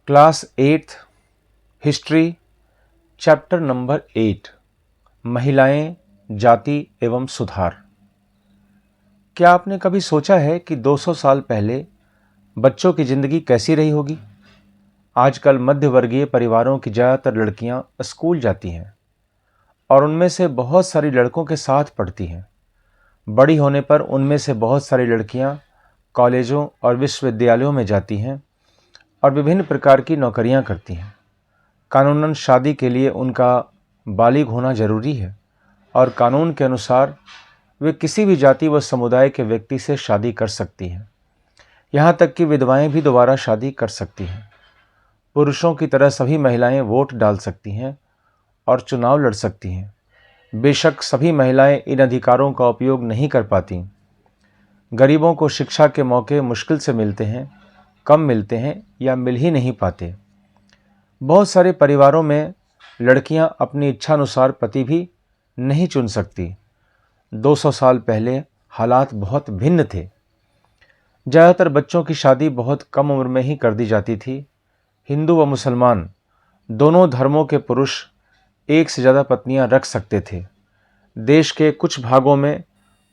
Class 8th history chapter number 8 महिलाएं, जाति एवं सुधार। क्या आपने कभी सोचा है कि 200 साल पहले बच्चों की जिंदगी कैसी रही होगी? आजकल मध्य वर्गीय परिवारों की ज़्यादातर लड़कियां स्कूल जाती हैं और उनमें से बहुत सारी लड़कों के साथ पढ़ती हैं। बड़ी होने पर उनमें से बहुत सारी लड़कियां कॉलेजों और विश्वविद्यालयों में जाती हैं और विभिन्न प्रकार की नौकरियां करती हैं। कानूनन शादी के लिए उनका बालिग होना जरूरी है और कानून के अनुसार वे किसी भी जाति व समुदाय के व्यक्ति से शादी कर सकती हैं। यहाँ तक कि विधवाएं भी दोबारा शादी कर सकती हैं। पुरुषों की तरह सभी महिलाएं वोट डाल सकती हैं और चुनाव लड़ सकती हैं। बेशक सभी महिलाएं इन अधिकारों का उपयोग नहीं कर पाती। गरीबों को शिक्षा के मौके मुश्किल से मिलते हैं, कम मिलते हैं या मिल ही नहीं पाते। बहुत सारे परिवारों में लड़कियां अपनी इच्छानुसार पति भी नहीं चुन सकती। 200 साल पहले हालात बहुत भिन्न थे। ज़्यादातर बच्चों की शादी बहुत कम उम्र में ही कर दी जाती थी। हिंदू व मुसलमान दोनों धर्मों के पुरुष एक से ज़्यादा पत्नियां रख सकते थे। देश के कुछ भागों में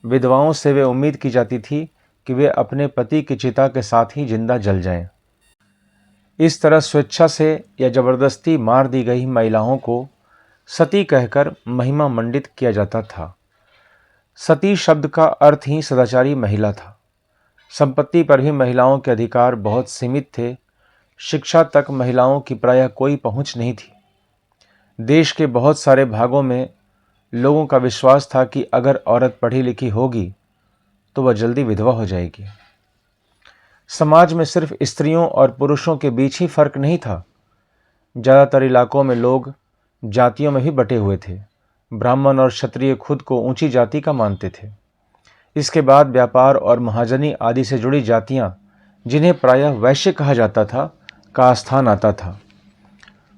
विधवाओं से वे उम्मीद की जाती थी कि वे अपने पति की चिता के साथ ही जिंदा जल जाएं। इस तरह स्वेच्छा से या जबरदस्ती मार दी गई महिलाओं को सती कहकर महिमा मंडित किया जाता था। सती शब्द का अर्थ ही सदाचारी महिला था। संपत्ति पर भी महिलाओं के अधिकार बहुत सीमित थे। शिक्षा तक महिलाओं की प्रायः कोई पहुंच नहीं थी। देश के बहुत सारे भागों में लोगों का विश्वास था कि अगर औरत पढ़ी लिखी होगी तो वह जल्दी विधवा हो जाएगी। समाज में सिर्फ स्त्रियों और पुरुषों के बीच ही फर्क नहीं था। ज़्यादातर इलाकों में लोग जातियों में भी बटे हुए थे। ब्राह्मण और क्षत्रिय खुद को ऊंची जाति का मानते थे। इसके बाद व्यापार और महाजनी आदि से जुड़ी जातियां, जिन्हें प्रायः वैश्य कहा जाता था, का स्थान आता था।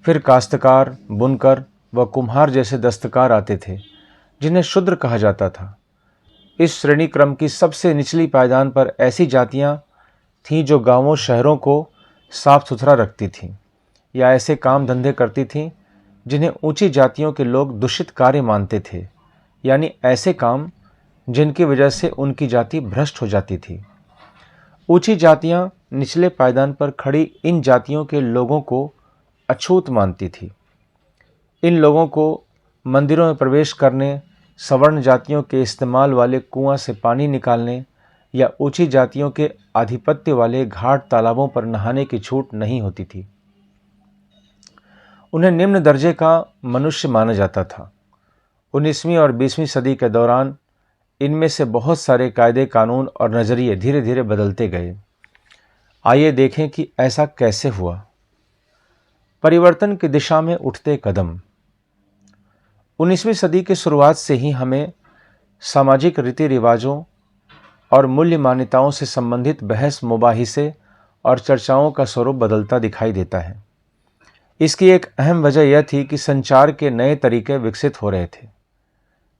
फिर काश्तकार, बुनकर व कुम्हार जैसे दस्तकार आते थे, जिन्हें शूद्र कहा जाता था। इस श्रेणी क्रम की सबसे निचली पायदान पर ऐसी जातियां थीं जो गांवों शहरों को साफ सुथरा रखती थीं या ऐसे काम धंधे करती थीं जिन्हें ऊंची जातियों के लोग दूषित कार्य मानते थे, यानी ऐसे काम जिनकी वजह से उनकी जाति भ्रष्ट हो जाती थी। ऊंची जातियां निचले पायदान पर खड़ी इन जातियों के लोगों को अछूत मानती थी। इन लोगों को मंदिरों में प्रवेश करने, सवर्ण जातियों के इस्तेमाल वाले कुआं से पानी निकालने या ऊंची जातियों के आधिपत्य वाले घाट तालाबों पर नहाने की छूट नहीं होती थी। उन्हें निम्न दर्जे का मनुष्य माना जाता था। 19वीं और 20वीं सदी के दौरान इनमें से बहुत सारे कायदे, कानून और नज़रिए धीरे धीरे बदलते गए। आइए देखें कि ऐसा कैसे हुआ। परिवर्तन की दिशा में उठते कदम। 19वीं सदी की शुरुआत से ही हमें सामाजिक रीति रिवाजों और मूल्य मान्यताओं से संबंधित बहस, मुबाहिसे और चर्चाओं का स्वरूप बदलता दिखाई देता है। इसकी एक अहम वजह यह थी कि संचार के नए तरीके विकसित हो रहे थे।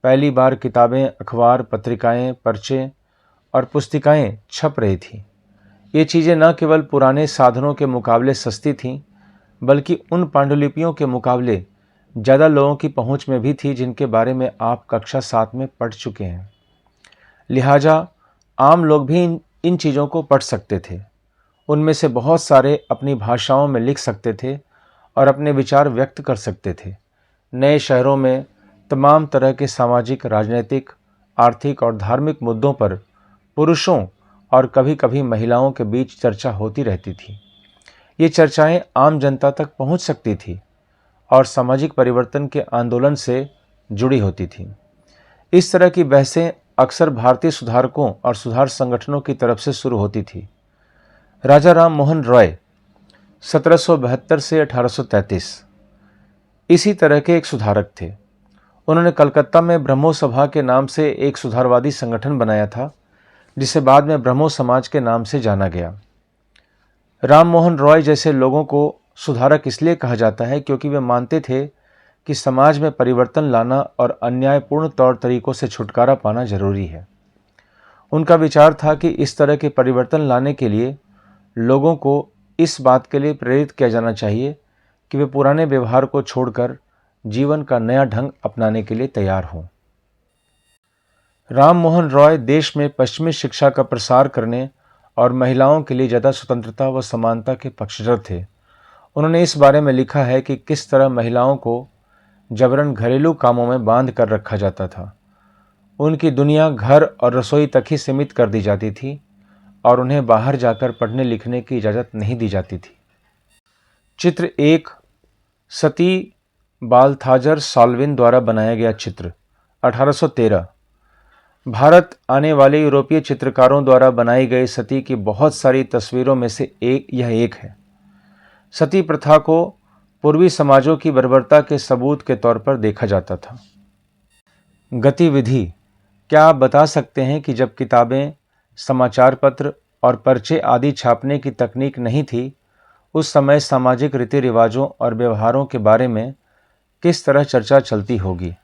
पहली बार किताबें, अखबार, पत्रिकाएं, पर्चे और पुस्तिकाएं छप रही थीं। ये चीज़ें न केवल पुराने साधनों के मुकाबले सस्ती थीं, बल्कि उन पांडुलिपियों के मुकाबले ज़्यादा लोगों की पहुंच में भी थी, जिनके बारे में आप कक्षा 7 में पढ़ चुके हैं। लिहाजा आम लोग भी इन चीज़ों को पढ़ सकते थे। उनमें से बहुत सारे अपनी भाषाओं में लिख सकते थे और अपने विचार व्यक्त कर सकते थे। नए शहरों में तमाम तरह के सामाजिक, राजनीतिक, आर्थिक और धार्मिक मुद्दों पर पुरुषों और कभी कभी महिलाओं के बीच चर्चा होती रहती थी। ये चर्चाएं आम जनता तक पहुंच सकती थी और सामाजिक परिवर्तन के आंदोलन से जुड़ी होती थी। इस तरह की बहसें अक्सर भारतीय सुधारकों और सुधार संगठनों की तरफ से शुरू होती थी। राजा राम मोहन रॉय 1772 से 1833 इसी तरह के एक सुधारक थे। उन्होंने कलकत्ता में ब्रह्मो सभा के नाम से एक सुधारवादी संगठन बनाया था, जिसे बाद में ब्रह्मो समाज के नाम से जाना गया। राम मोहन रॉय जैसे लोगों को सुधारक इसलिए कहा जाता है क्योंकि वे मानते थे कि समाज में परिवर्तन लाना और अन्यायपूर्ण तौर तरीकों से छुटकारा पाना जरूरी है। उनका विचार था कि इस तरह के परिवर्तन लाने के लिए लोगों को इस बात के लिए प्रेरित किया जाना चाहिए कि वे पुराने व्यवहार को छोड़कर जीवन का नया ढंग अपनाने के लिए तैयार हों। राम मोहन रॉय देश में पश्चिमी शिक्षा का प्रसार करने और महिलाओं के लिए ज़्यादा स्वतंत्रता व समानता के पक्षधर थे। उन्होंने इस बारे में लिखा है कि किस तरह महिलाओं को जबरन घरेलू कामों में बांध कर रखा जाता था। उनकी दुनिया घर और रसोई तक ही सीमित कर दी जाती थी और उन्हें बाहर जाकर पढ़ने लिखने की इजाज़त नहीं दी जाती थी। चित्र 1 सती बालथाजर साल्विन द्वारा बनाया गया चित्र 1813। भारत आने वाले यूरोपीय चित्रकारों द्वारा बनाई गई सती की बहुत सारी तस्वीरों में से यह एक है। सती प्रथा को पूर्वी समाजों की बर्बरता के सबूत के तौर पर देखा जाता था। गतिविधि: क्या आप बता सकते हैं कि जब किताबें, समाचार पत्र और पर्चे आदि छापने की तकनीक नहीं थी, उस समय सामाजिक रीति रिवाजों और व्यवहारों के बारे में किस तरह चर्चा चलती होगी?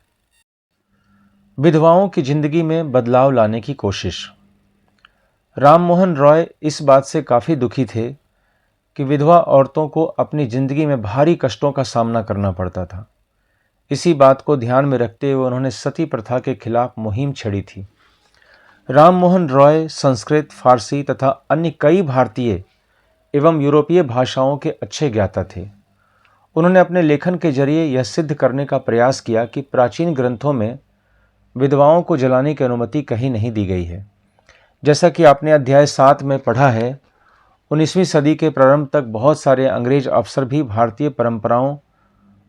विधवाओं की जिंदगी में बदलाव लाने की कोशिश। राम मोहन रॉय इस बात से काफ़ी दुखी थे कि विधवा औरतों को अपनी जिंदगी में भारी कष्टों का सामना करना पड़ता था। इसी बात को ध्यान में रखते हुए उन्होंने सती प्रथा के खिलाफ मुहिम छेड़ी थी। राम मोहन रॉय संस्कृत, फारसी तथा अन्य कई भारतीय एवं यूरोपीय भाषाओं के अच्छे ज्ञाता थे। उन्होंने अपने लेखन के जरिए यह सिद्ध करने का प्रयास किया कि प्राचीन ग्रंथों में विधवाओं को जलाने की अनुमति कहीं नहीं दी गई है। जैसा कि आपने अध्याय 7 में पढ़ा है, 19वीं सदी के प्रारंभ तक बहुत सारे अंग्रेज अफसर भी भारतीय परंपराओं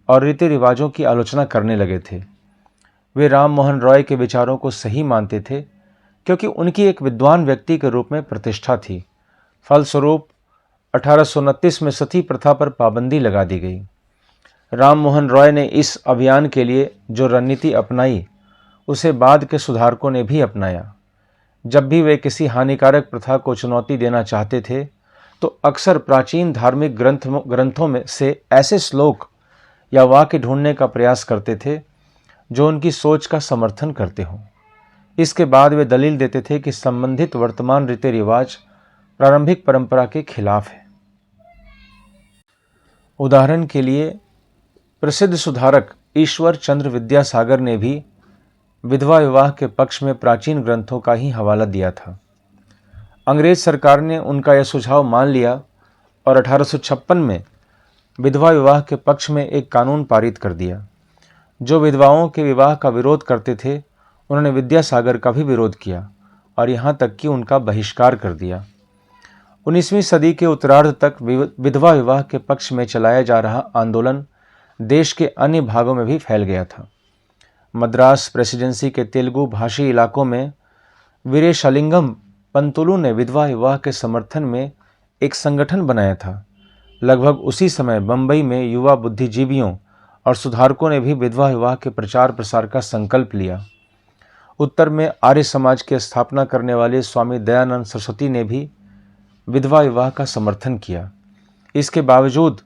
और रीति रिवाजों की आलोचना करने लगे थे। वे राम मोहन रॉय के विचारों को सही मानते थे क्योंकि उनकी एक विद्वान व्यक्ति के रूप में प्रतिष्ठा थी। फलस्वरूप 1829 में सती प्रथा पर पाबंदी लगा दी गई। राम मोहन रॉय ने इस अभियान के लिए जो रणनीति अपनाई, उसे बाद के सुधारकों ने भी अपनाया। जब भी वे किसी हानिकारक प्रथा को चुनौती देना चाहते थे, तो अक्सर प्राचीन धार्मिक ग्रंथों में से ऐसे श्लोक या वाक्य ढूंढने का प्रयास करते थे जो उनकी सोच का समर्थन करते हों। इसके बाद वे दलील देते थे कि संबंधित वर्तमान रीति रिवाज प्रारंभिक परंपरा के खिलाफ है। उदाहरण के लिए, प्रसिद्ध सुधारक ईश्वर चंद्र विद्यासागर ने भी विधवा विवाह के पक्ष में प्राचीन ग्रंथों का ही हवाला दिया था। अंग्रेज सरकार ने उनका यह सुझाव मान लिया और 1856 में विधवा विवाह के पक्ष में एक कानून पारित कर दिया। जो विधवाओं के विवाह का विरोध करते थे, उन्होंने विद्यासागर का भी विरोध किया और यहाँ तक कि उनका बहिष्कार कर दिया। 19वीं सदी के उत्तरार्ध तक विधवा विवाह के पक्ष में चलाया जा रहा आंदोलन देश के अन्य भागों में भी फैल गया था। मद्रास प्रेसिडेंसी के तेलुगु भाषी इलाकों में वीरेशलिंगम पंतुलु ने विधवा विवाह के समर्थन में एक संगठन बनाया था। लगभग उसी समय बंबई में युवा बुद्धिजीवियों और सुधारकों ने भी विधवा विवाह के प्रचार प्रसार का संकल्प लिया। उत्तर में आर्य समाज की स्थापना करने वाले स्वामी दयानंद सरस्वती ने भी विधवा विवाह का समर्थन किया। इसके बावजूद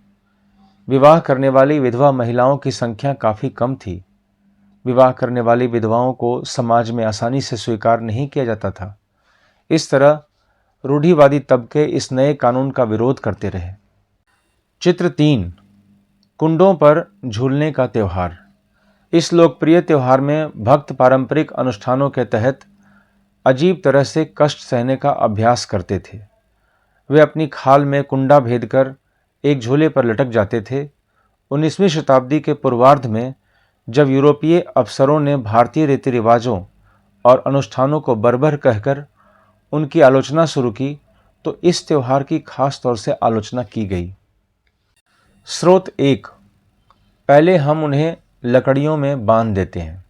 विवाह करने वाली विधवा महिलाओं की संख्या काफ़ी कम थी। विवाह करने वाली विधवाओं को समाज में आसानी से स्वीकार नहीं किया जाता था। इस तरह रूढ़िवादी तबके इस नए कानून का विरोध करते रहे। चित्र 3 कुंडों पर झूलने का त्यौहार। इस लोकप्रिय त्यौहार में भक्त पारंपरिक अनुष्ठानों के तहत अजीब तरह से कष्ट सहने का अभ्यास करते थे। वे अपनी खाल में कुंडा भेदकर एक झूले पर लटक जाते थे। 19वीं शताब्दी के पूर्वार्ध में जब यूरोपीय अफसरों ने भारतीय रीति रिवाजों और अनुष्ठानों को बर्बर कहकर उनकी आलोचना शुरू की, तो इस त्यौहार की खास तौर से आलोचना की गई। स्रोत 1 पहले हम उन्हें लकड़ियों में बांध देते हैं।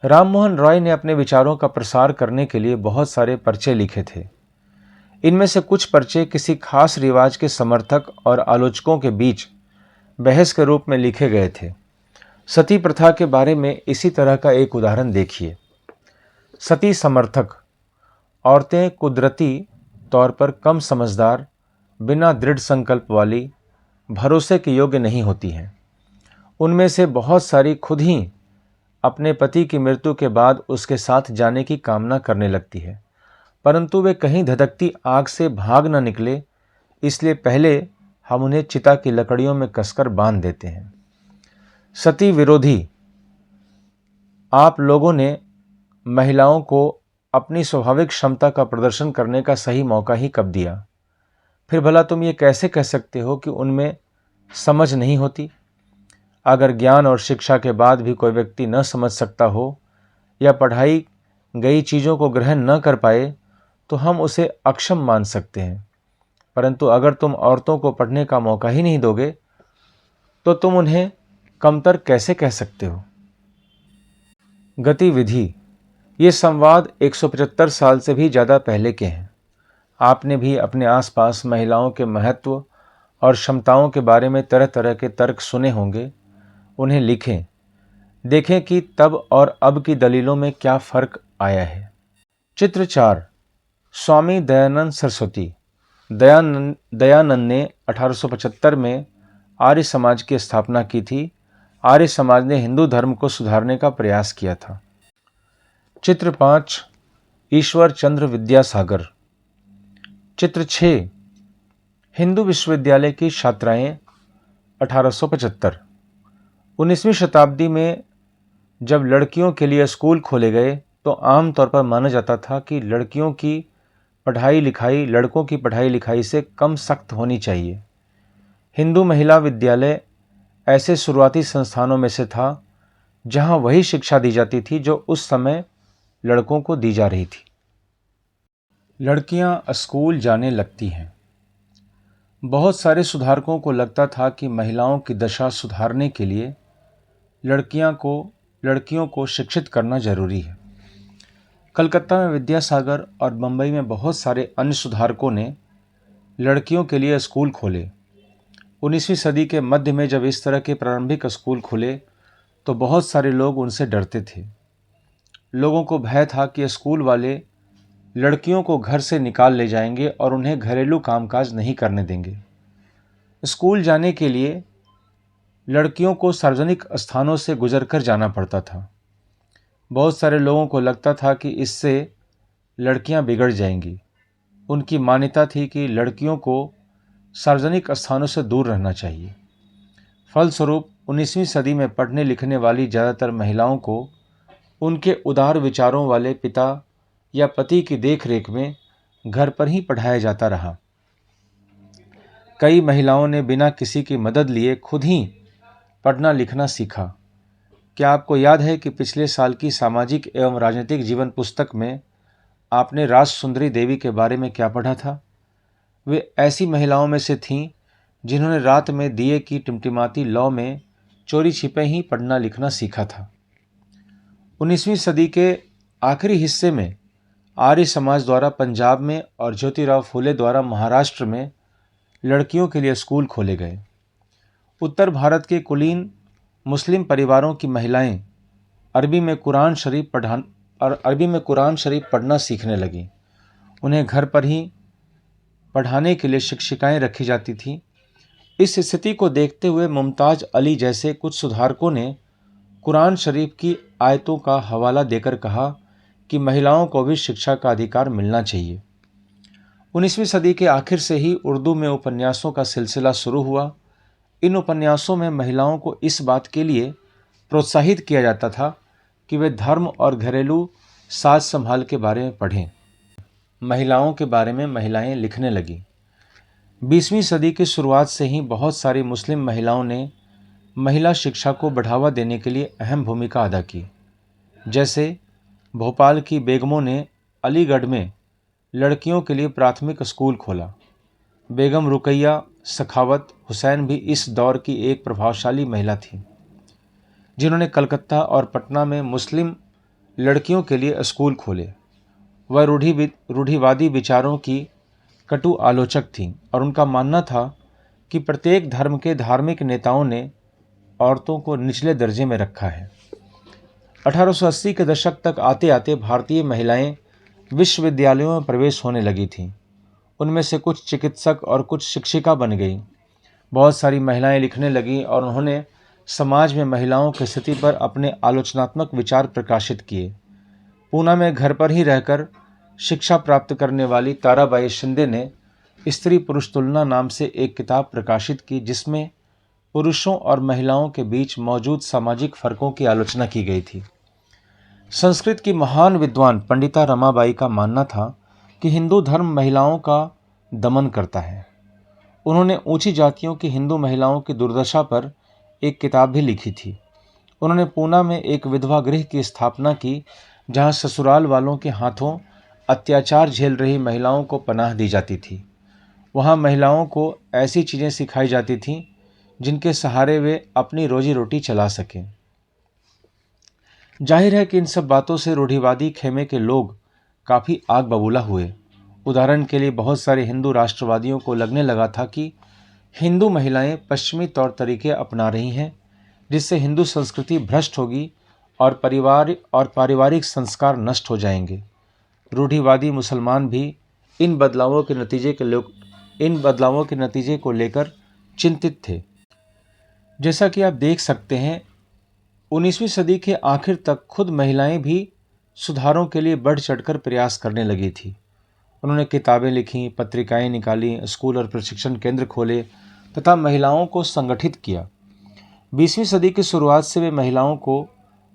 राम मोहन रॉय ने अपने विचारों का प्रसार करने के लिए बहुत सारे पर्चे लिखे थे। इनमें से कुछ पर्चे किसी खास रिवाज के समर्थक और आलोचकों के बीच बहस के रूप में लिखे गए थे। सती प्रथा के बारे में इसी तरह का एक उदाहरण देखिए। सती समर्थक: औरतें कुदरती तौर पर कम समझदार, बिना दृढ़ संकल्प वाली, भरोसे के योग्य नहीं होती हैं। उनमें से बहुत सारी खुद ही अपने पति की मृत्यु के बाद उसके साथ जाने की कामना करने लगती है, परंतु वे कहीं धधकती आग से भाग न निकले, इसलिए पहले हम उन्हें चिता की लकड़ियों में कसकर बांध देते हैं। सती विरोधी, आप लोगों ने महिलाओं को अपनी स्वाभाविक क्षमता का प्रदर्शन करने का सही मौका ही कब दिया? फिर भला तुम ये कैसे कह सकते हो कि उनमें समझ नहीं होती? अगर ज्ञान और शिक्षा के बाद भी कोई व्यक्ति न समझ सकता हो या पढ़ाई गई चीज़ों को ग्रहण न कर पाए तो हम उसे अक्षम मान सकते हैं, परंतु अगर तुम औरतों को पढ़ने का मौका ही नहीं दोगे तो तुम उन्हें कमतर कैसे कह सकते हो? गतिविधि, ये संवाद 175 साल से भी ज़्यादा पहले के हैं। आपने भी अपने आसपास महिलाओं के महत्व और क्षमताओं के बारे में तरह तरह के तर्क सुने होंगे। उन्हें लिखें, देखें कि तब और अब की दलीलों में क्या फ़र्क आया है। चित्र 4, स्वामी दयानंद सरस्वती। दयानंद ने 1875 में आर्य समाज की स्थापना की थी। आर्य समाज ने हिंदू धर्म को सुधारने का प्रयास किया था। चित्र 5, ईश्वर चंद्र विद्यासागर। चित्र 6, हिंदू विश्वविद्यालय की छात्राएं 1875। 19वीं शताब्दी में जब लड़कियों के लिए स्कूल खोले गए तो आमतौर पर माना जाता था कि लड़कों की पढ़ाई लिखाई से कम सख्त होनी चाहिए। हिंदू महिला विद्यालय ऐसे शुरुआती संस्थानों में से था जहां वही शिक्षा दी जाती थी जो उस समय लड़कों को दी जा रही थी। लड़कियां स्कूल जाने लगती हैं। बहुत सारे सुधारकों को लगता था कि महिलाओं की दशा सुधारने के लिए लड़कियों को शिक्षित करना जरूरी है। कलकत्ता में विद्यासागर और बंबई में बहुत सारे अन्य सुधारकों ने लड़कियों के लिए स्कूल खोले। 19वीं सदी के मध्य में जब इस तरह के प्रारंभिक स्कूल खुले तो बहुत सारे लोग उनसे डरते थे। लोगों को भय था कि स्कूल वाले लड़कियों को घर से निकाल ले जाएंगे और उन्हें घरेलू कामकाज नहीं करने देंगे। स्कूल जाने के लिए लड़कियों को सार्वजनिक स्थानों से गुजरकर जाना पड़ता था। बहुत सारे लोगों को लगता था कि इससे लड़कियां बिगड़ जाएंगी। उनकी मान्यता थी कि लड़कियों को सार्वजनिक स्थानों से दूर रहना चाहिए। फलस्वरूप 19वीं सदी में पढ़ने लिखने वाली ज़्यादातर महिलाओं को उनके उदार विचारों वाले पिता या पति की देखरेख में घर पर ही पढ़ाया जाता रहा। कई महिलाओं ने बिना किसी की मदद लिए खुद ही पढ़ना लिखना सीखा। क्या आपको याद है कि पिछले साल की सामाजिक एवं राजनीतिक जीवन पुस्तक में आपने राजसुंदरी देवी के बारे में क्या पढ़ा था? वे ऐसी महिलाओं में से थीं जिन्होंने रात में दिए की टिमटिमाती लौ में चोरी छिपे ही पढ़ना लिखना सीखा था। 19वीं सदी के आखिरी हिस्से में आर्य समाज द्वारा पंजाब में और ज्योतिराव फूले द्वारा महाराष्ट्र में लड़कियों के लिए स्कूल खोले गए। उत्तर भारत के कुलीन मुस्लिम परिवारों की महिलाएं अरबी में कुरान शरीफ पढ़ना सीखने लगीं। उन्हें घर पर ही पढ़ाने के लिए शिक्षिकाएं रखी जाती थीं। इस स्थिति को देखते हुए मुमताज़ अली जैसे कुछ सुधारकों ने कुरान शरीफ की आयतों का हवाला देकर कहा कि महिलाओं को भी शिक्षा का अधिकार मिलना चाहिए। 19वीं सदी के आखिर से ही उर्दू में उपन्यासों का सिलसिला शुरू हुआ। इन उपन्यासों में महिलाओं को इस बात के लिए प्रोत्साहित किया जाता था कि वे धर्म और घरेलू साज संभाल के बारे में पढ़ें। महिलाओं के बारे में महिलाएं लिखने लगीं। 20वीं सदी की शुरुआत से ही बहुत सारी मुस्लिम महिलाओं ने महिला शिक्षा को बढ़ावा देने के लिए अहम भूमिका अदा की। जैसे भोपाल की बेगमों ने अलीगढ़ में लड़कियों के लिए प्राथमिक स्कूल खोला। बेगम रुकैया सखावत हुसैन भी इस दौर की एक प्रभावशाली महिला थी, जिन्होंने कलकत्ता और पटना में मुस्लिम लड़कियों के लिए स्कूल खोले। वह रूढ़िवादी विचारों की कटु आलोचक थीं और उनका मानना था कि प्रत्येक धर्म के धार्मिक नेताओं ने औरतों को निचले दर्जे में रखा है। 1880 के दशक तक आते आते भारतीय महिलाएं विश्वविद्यालयों में प्रवेश होने लगी थीं। उनमें से कुछ चिकित्सक और कुछ शिक्षिका बन गईं। बहुत सारी महिलाएं लिखने लगीं और उन्होंने समाज में महिलाओं की स्थिति पर अपने आलोचनात्मक विचार प्रकाशित किए। पूना में घर पर ही रहकर शिक्षा प्राप्त करने वाली ताराबाई शिंदे ने स्त्री पुरुष तुलना नाम से एक किताब प्रकाशित की, जिसमें पुरुषों और महिलाओं के बीच मौजूद सामाजिक फर्कों की आलोचना की गई थी। संस्कृत की महान विद्वान पंडिता रमाबाई का मानना था कि हिंदू धर्म महिलाओं का दमन करता है। उन्होंने ऊंची जातियों की हिंदू महिलाओं की दुर्दशा पर एक किताब भी लिखी थी। उन्होंने पूना में एक विधवा गृह की स्थापना की, जहां ससुराल वालों के हाथों अत्याचार झेल रही महिलाओं को पनाह दी जाती थी। वहां महिलाओं को ऐसी चीज़ें सिखाई जाती थीं जिनके सहारे वे अपनी रोजी रोटी चला सकें। जाहिर है कि इन सब बातों से रूढ़िवादी खेमे के लोग काफ़ी आग बबूला हुए। उदाहरण के लिए बहुत सारे हिंदू राष्ट्रवादियों को लगने लगा था कि हिंदू महिलाएं पश्चिमी तौर तरीके अपना रही हैं, जिससे हिंदू संस्कृति भ्रष्ट होगी और पारिवारिक संस्कार नष्ट हो जाएंगे। रूढ़िवादी मुसलमान भी इन बदलावों के नतीजे को लेकर चिंतित थे। जैसा कि आप देख सकते हैं, 19वीं सदी के आखिर तक खुद महिलाएं भी सुधारों के लिए बढ़ चढ़कर प्रयास करने लगी थी। उन्होंने किताबें लिखीं, पत्रिकाएं निकालीं, स्कूल और प्रशिक्षण केंद्र खोले तथा महिलाओं को संगठित किया। 20वीं सदी की शुरुआत से वे महिलाओं को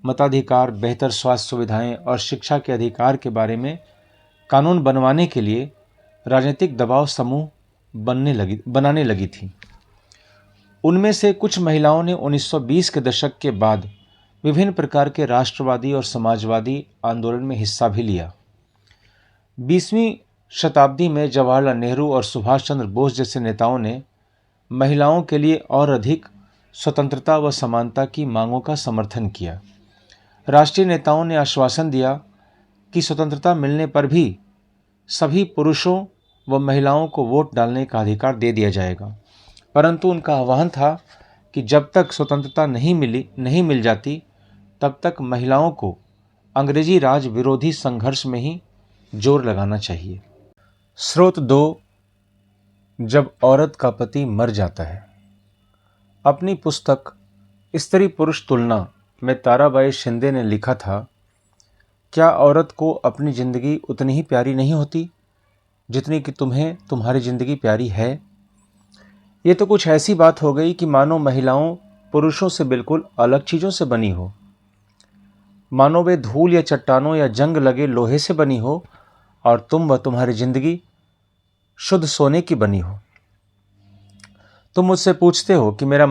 मताधिकार, बेहतर स्वास्थ्य सुविधाएं और शिक्षा के अधिकार के बारे में कानून बनवाने के लिए राजनीतिक दबाव समूह बनाने लगी थी। उनमें से कुछ महिलाओं ने 1920 के दशक के बाद विभिन्न प्रकार के राष्ट्रवादी और समाजवादी आंदोलन में हिस्सा भी लिया। 20वीं शताब्दी में जवाहरलाल नेहरू और सुभाष चंद्र बोस जैसे नेताओं ने महिलाओं के लिए और अधिक स्वतंत्रता व समानता की मांगों का समर्थन किया। राष्ट्रीय नेताओं ने आश्वासन दिया कि स्वतंत्रता मिलने पर भी सभी पुरुषों व महिलाओं को वोट डालने का अधिकार दे दिया जाएगा, परंतु उनका आह्वान था कि जब तक स्वतंत्रता नहीं मिल जाती, तब तक महिलाओं को अंग्रेजी राज विरोधी संघर्ष में ही जोर लगाना चाहिए। स्रोत 2, जब औरत का पति मर जाता है। अपनी पुस्तक स्त्री पुरुष तुलना में ताराबाई शिंदे ने लिखा था, क्या औरत को अपनी जिंदगी उतनी ही प्यारी नहीं होती जितनी कि तुम्हें तुम्हारी जिंदगी प्यारी है? ये तो कुछ ऐसी बात हो गई कि मानो महिलाओं पुरुषों से बिल्कुल अलग चीज़ों से बनी हो, मानो वे धूल या चट्टानों या जंग लगे लोहे से बनी हो और तुम व तुम्हारी जिंदगी शुद्ध सोने की बनी हो। तुम मुझसे पूछते हो कि मेरा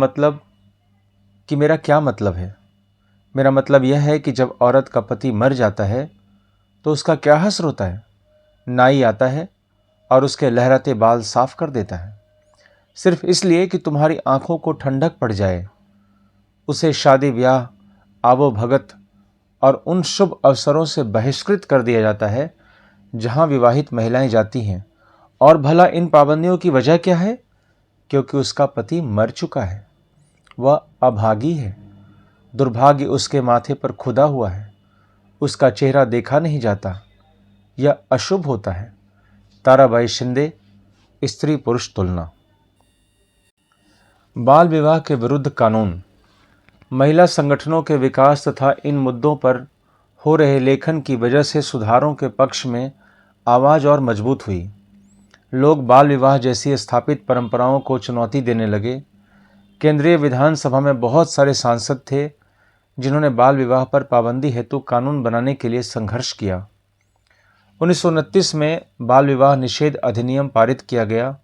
क्या मतलब है। मेरा मतलब यह है कि जब औरत का पति मर जाता है तो उसका क्या हश्र होता है। नाई आता है और उसके लहराते बाल साफ कर देता है, सिर्फ इसलिए कि तुम्हारी आंखों को ठंडक पड़ जाए। उसे शादी ब्याह, आवो भगत और उन शुभ अवसरों से बहिष्कृत कर दिया जाता है जहां विवाहित महिलाएं जाती हैं। और भला इन पाबंदियों की वजह क्या है? क्योंकि उसका पति मर चुका है, वह अभागी है, दुर्भाग्य उसके माथे पर खुदा हुआ है, उसका चेहरा देखा नहीं जाता, यह अशुभ होता है। ताराबाई शिंदे, स्त्री पुरुष तुलना। बाल विवाह के विरुद्ध कानून। महिला संगठनों के विकास तथा इन मुद्दों पर हो रहे लेखन की वजह से सुधारों के पक्ष में आवाज़ और मजबूत हुई। लोग बाल विवाह जैसी स्थापित परंपराओं को चुनौती देने लगे। केंद्रीय विधानसभा में बहुत सारे सांसद थे जिन्होंने बाल विवाह पर पाबंदी हेतु कानून बनाने के लिए संघर्ष किया। 1929 में बाल विवाह निषेध अधिनियम पारित किया गया।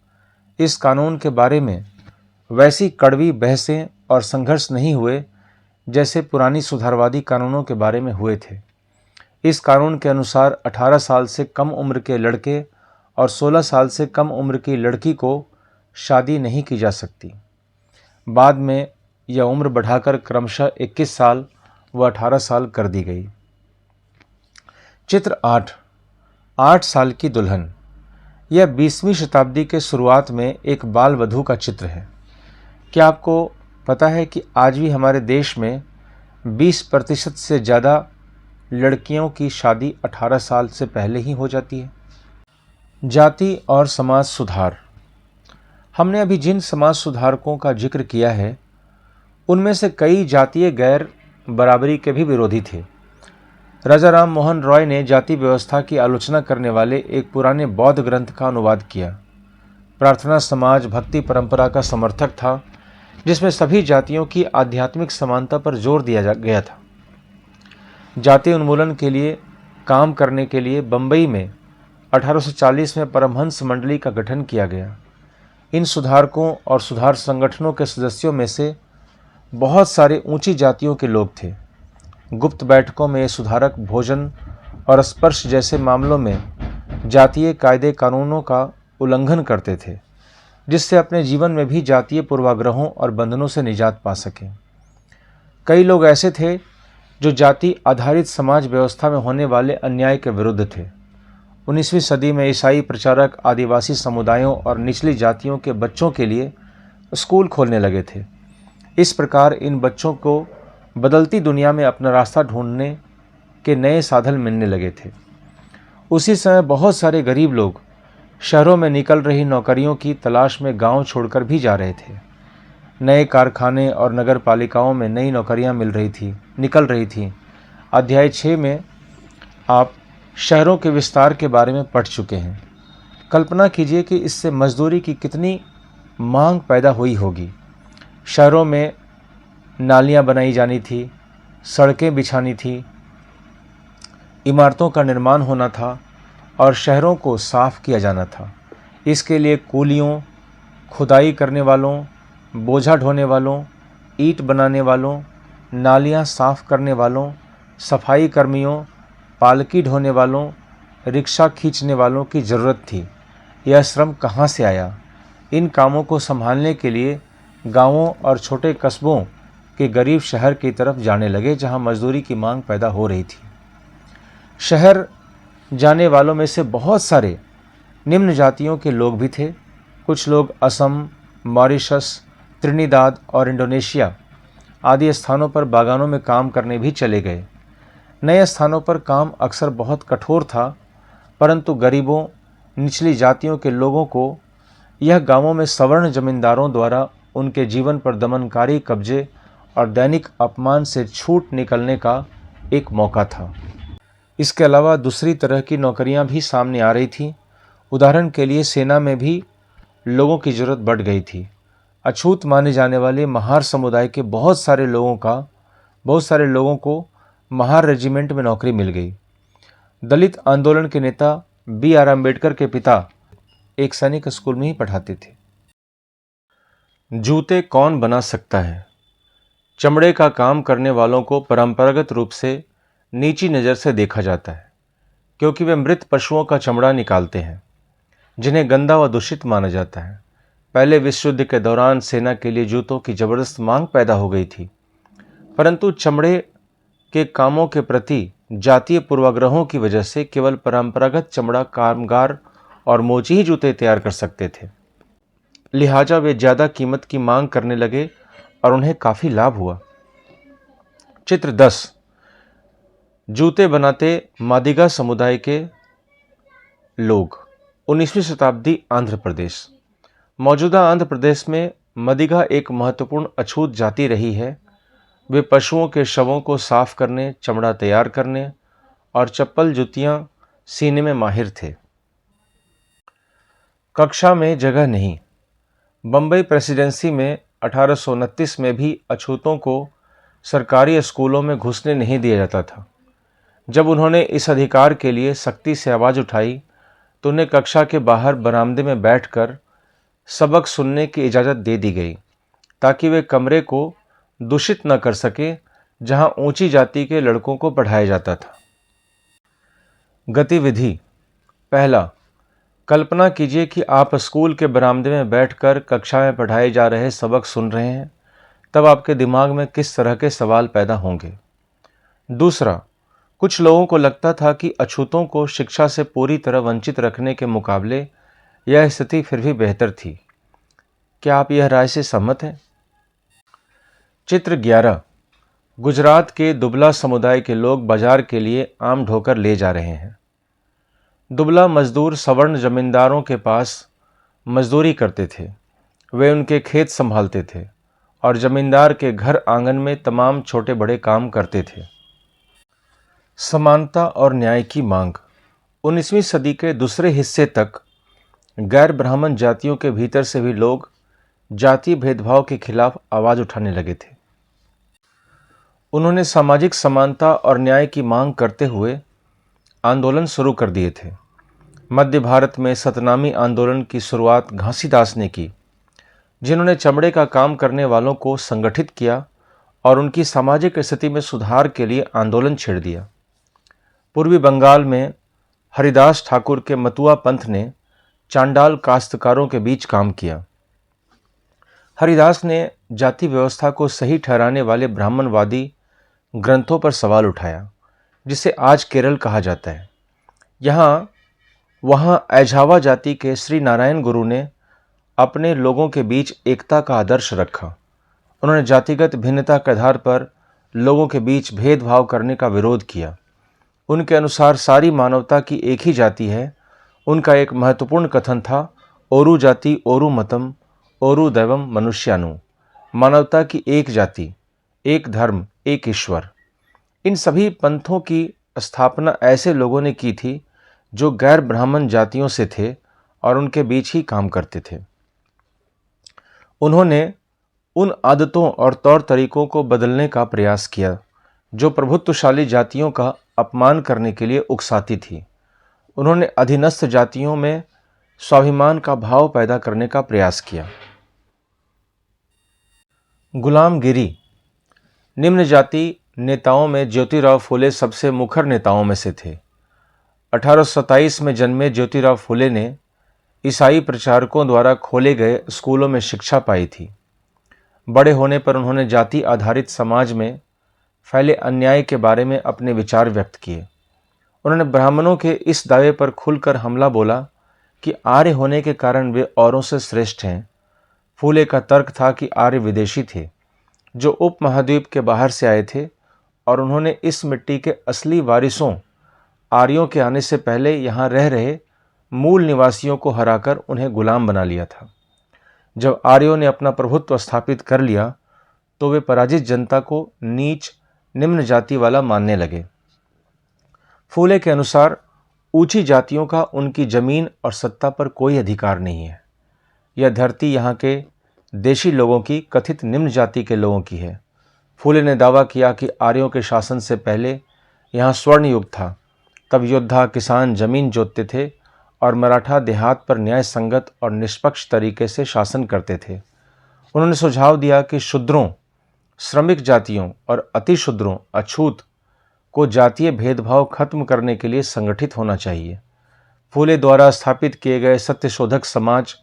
इस कानून के बारे में वैसी कड़वी बहसें और संघर्ष नहीं हुए जैसे पुरानी सुधारवादी कानूनों के बारे में हुए थे। इस कानून के अनुसार 18 साल से कम उम्र के लड़के और 16 साल से कम उम्र की लड़की को शादी नहीं की जा सकती। बाद में यह उम्र बढ़ाकर क्रमशः 21 साल व 18 साल कर दी गई। चित्र 8 साल की दुल्हन। यह 20वीं शताब्दी के शुरुआत में एक बाल वधू का चित्र है। क्या आपको पता है कि आज भी हमारे देश में 20% से ज़्यादा लड़कियों की शादी 18 साल से पहले ही हो जाती है। जाति और समाज सुधार। हमने अभी जिन समाज सुधारकों का जिक्र किया है उनमें से कई जातीय गैर बराबरी के भी विरोधी थे। राजा राम मोहन रॉय ने जाति व्यवस्था की आलोचना करने वाले एक पुराने बौद्ध ग्रंथ का अनुवाद किया। प्रार्थना समाज भक्ति परंपरा का समर्थक था, जिसमें सभी जातियों की आध्यात्मिक समानता पर जोर दिया गया था। जाति उन्मूलन के लिए काम करने के लिए बंबई में 1840 में परमहंस मंडली का गठन किया गया। इन सुधारकों और सुधार संगठनों के सदस्यों में से बहुत सारे ऊंची जातियों के लोग थे। गुप्त बैठकों में ये सुधारक भोजन और स्पर्श जैसे मामलों में जातीय कायदे कानूनों का उल्लंघन करते थे, जिससे अपने जीवन में भी जातीय पूर्वाग्रहों और बंधनों से निजात पा सकें। कई लोग ऐसे थे जो जाति आधारित समाज व्यवस्था में होने वाले अन्याय के विरुद्ध थे। 19वीं सदी में ईसाई प्रचारक आदिवासी समुदायों और निचली जातियों के बच्चों के लिए स्कूल खोलने लगे थे। इस प्रकार इन बच्चों को बदलती दुनिया में अपना रास्ता ढूंढने के नए साधन मिलने लगे थे। उसी समय बहुत सारे गरीब लोग शहरों में निकल रही नौकरियों की तलाश में गांव छोड़कर भी जा रहे थे। नए कारखाने और नगर पालिकाओं में नई नौकरियां निकल रही थीं। अध्याय 6 में आप शहरों के विस्तार के बारे में पढ़ चुके हैं। कल्पना कीजिए कि इससे मजदूरी की कितनी मांग पैदा हुई होगी। शहरों में नालियां बनाई जानी थी, सड़कें बिछानी थी, इमारतों का निर्माण होना था और शहरों को साफ किया जाना था। इसके लिए कूलियों, खुदाई करने वालों, बोझा ढोने वालों, ईंट बनाने वालों, नालियां साफ करने वालों, सफाई कर्मियों, पालकी ढोने वालों, रिक्शा खींचने वालों की ज़रूरत थी। यह श्रम कहाँ से आया? इन कामों को संभालने के लिए गांवों और छोटे कस्बों के गरीब शहर की तरफ जाने लगे, जहां मजदूरी की मांग पैदा हो रही थी। शहर जाने वालों में से बहुत सारे निम्न जातियों के लोग भी थे। कुछ लोग असम, मॉरिशस, त्रिनिदाद और इंडोनेशिया आदि स्थानों पर बागानों में काम करने भी चले गए। नए स्थानों पर काम अक्सर बहुत कठोर था, परंतु गरीबों, निचली जातियों के लोगों को यह गांवों में सवर्ण जमींदारों द्वारा उनके जीवन पर दमनकारी कब्जे और दैनिक अपमान से छूट निकलने का एक मौका था। इसके अलावा दूसरी तरह की नौकरियां भी सामने आ रही थीं। उदाहरण के लिए सेना में भी लोगों की ज़रूरत बढ़ गई थी। अछूत माने जाने वाले महार समुदाय के बहुत सारे लोगों को महार रेजिमेंट में नौकरी मिल गई। दलित आंदोलन के नेता B.R. अम्बेडकर के पिता एक सैनिक स्कूल में ही पढ़ाते थे। जूते कौन बना सकता है? चमड़े का काम करने वालों को परंपरागत रूप से नीची नज़र से देखा जाता है, क्योंकि वे मृत पशुओं का चमड़ा निकालते हैं, जिन्हें गंदा व दूषित माना जाता है। पहले विश्व युद्ध के दौरान सेना के लिए जूतों की जबरदस्त मांग पैदा हो गई थी, परंतु चमड़े के कामों के प्रति जातीय पूर्वाग्रहों की वजह से केवल परंपरागत चमड़ा कामगार और मोची ही जूते तैयार कर सकते थे। लिहाजा वे ज़्यादा कीमत की मांग करने लगे और उन्हें काफ़ी लाभ हुआ। चित्र 10। जूते बनाते मादिगा समुदाय के लोग। 19वीं शताब्दी आंध्र प्रदेश। मौजूदा आंध्र प्रदेश में मदिगा एक महत्वपूर्ण अछूत जाति रही है। वे पशुओं के शवों को साफ करने, चमड़ा तैयार करने और चप्पल जूतियां सीने में माहिर थे। कक्षा में जगह नहीं। बम्बई प्रेसिडेंसी में 1829 में भी अछूतों को सरकारी स्कूलों में घुसने नहीं दिया जाता था। जब उन्होंने इस अधिकार के लिए सख्ती से आवाज़ उठाई तो उन्हें कक्षा के बाहर बरामदे में बैठकर सबक सुनने की इजाज़त दे दी गई, ताकि वे कमरे को दूषित न कर सके जहां ऊंची जाति के लड़कों को पढ़ाया जाता था। गतिविधि। पहला, कल्पना कीजिए कि आप स्कूल के बरामदे में बैठकर कक्षा में पढ़ाए जा रहे सबक सुन रहे हैं। तब आपके दिमाग में किस तरह के सवाल पैदा होंगे? दूसरा, कुछ लोगों को लगता था कि अछूतों को शिक्षा से पूरी तरह वंचित रखने के मुकाबले यह स्थिति फिर भी बेहतर थी। क्या आप यह राय से सहमत हैं? चित्र 11। गुजरात के दुबला समुदाय के लोग बाजार के लिए आम ढोकर ले जा रहे हैं। दुबला मजदूर सवर्ण जमींदारों के पास मजदूरी करते थे। वे उनके खेत संभालते थे और जमींदार के घर आंगन में तमाम छोटे बड़े काम करते थे। समानता और न्याय की मांग। 19वीं सदी के दूसरे हिस्से तक गैर ब्राह्मण जातियों के भीतर से भी लोग जातीय भेदभाव के खिलाफ आवाज उठाने लगे थे। उन्होंने सामाजिक समानता और न्याय की मांग करते हुए आंदोलन शुरू कर दिए थे। मध्य भारत में सतनामी आंदोलन की शुरुआत घासीदास ने की, जिन्होंने चमड़े का काम करने वालों को संगठित किया और उनकी सामाजिक स्थिति में सुधार के लिए आंदोलन छेड़ दिया। पूर्वी बंगाल में हरिदास ठाकुर के मतुआ पंथ ने चांडाल काश्तकारों के बीच काम किया। हरिदास ने जाति व्यवस्था को सही ठहराने वाले ब्राह्मणवादी ग्रंथों पर सवाल उठाया, जिसे आज केरल कहा जाता है। वहाँ ऐझावा जाति के श्री नारायण गुरु ने अपने लोगों के बीच एकता का आदर्श रखा। उन्होंने जातिगत भिन्नता के आधार पर लोगों के बीच भेदभाव करने का विरोध किया। उनके अनुसार सारी मानवता की एक ही जाति है। उनका एक महत्वपूर्ण कथन था, ओरु जाति ओरु मतम ओरु दैवम मनुष्यानु, मानवता की एक जाति, एक धर्म, एक ईश्वर। इन सभी पंथों की स्थापना ऐसे लोगों ने की थी जो गैर ब्राह्मण जातियों से थे और उनके बीच ही काम करते थे। उन्होंने उन आदतों और तौर तरीकों को बदलने का प्रयास किया जो प्रभुत्वशाली जातियों का अपमान करने के लिए उकसाती थी। उन्होंने अधीनस्थ जातियों में स्वाभिमान का भाव पैदा करने का प्रयास किया। गुलामगिरी। निम्न जाति नेताओं में ज्योतिराव फुले सबसे मुखर नेताओं में से थे। 1827 में जन्मे ज्योतिराव फुले ने ईसाई प्रचारकों द्वारा खोले गए स्कूलों में शिक्षा पाई थी। बड़े होने पर उन्होंने जाति आधारित समाज में फैले अन्याय के बारे में अपने विचार व्यक्त किए। उन्होंने ब्राह्मणों के इस दावे पर खुलकर हमला बोला कि आर्य होने के कारण वे औरों से श्रेष्ठ हैं। फूले का तर्क था कि आर्य विदेशी थे जो उपमहाद्वीप के बाहर से आए थे और उन्होंने इस मिट्टी के असली वारिसों आर्यों के आने से पहले यहाँ रह रहे मूल निवासियों को हराकर उन्हें गुलाम बना लिया था। जब आर्यों ने अपना प्रभुत्व स्थापित कर लिया तो वे पराजित जनता को नीच निम्न जाति वाला मानने लगे। फूले के अनुसार ऊंची जातियों का उनकी जमीन और सत्ता पर कोई अधिकार नहीं है। यह धरती यहाँ के देशी लोगों की, कथित निम्न जाति के लोगों की है। फूले ने दावा किया कि आर्यों के शासन से पहले यहाँ स्वर्ण युग था। तब योद्धा किसान जमीन जोतते थे और मराठा देहात पर न्याय संगत और निष्पक्ष तरीके से शासन करते थे। उन्होंने सुझाव दिया कि शूद्रों, श्रमिक जातियों और अतिशूद्रों, अछूत को जातीय भेदभाव खत्म करने के लिए संगठित होना चाहिए। फूले द्वारा स्थापित किए गए सत्यशोधक समाज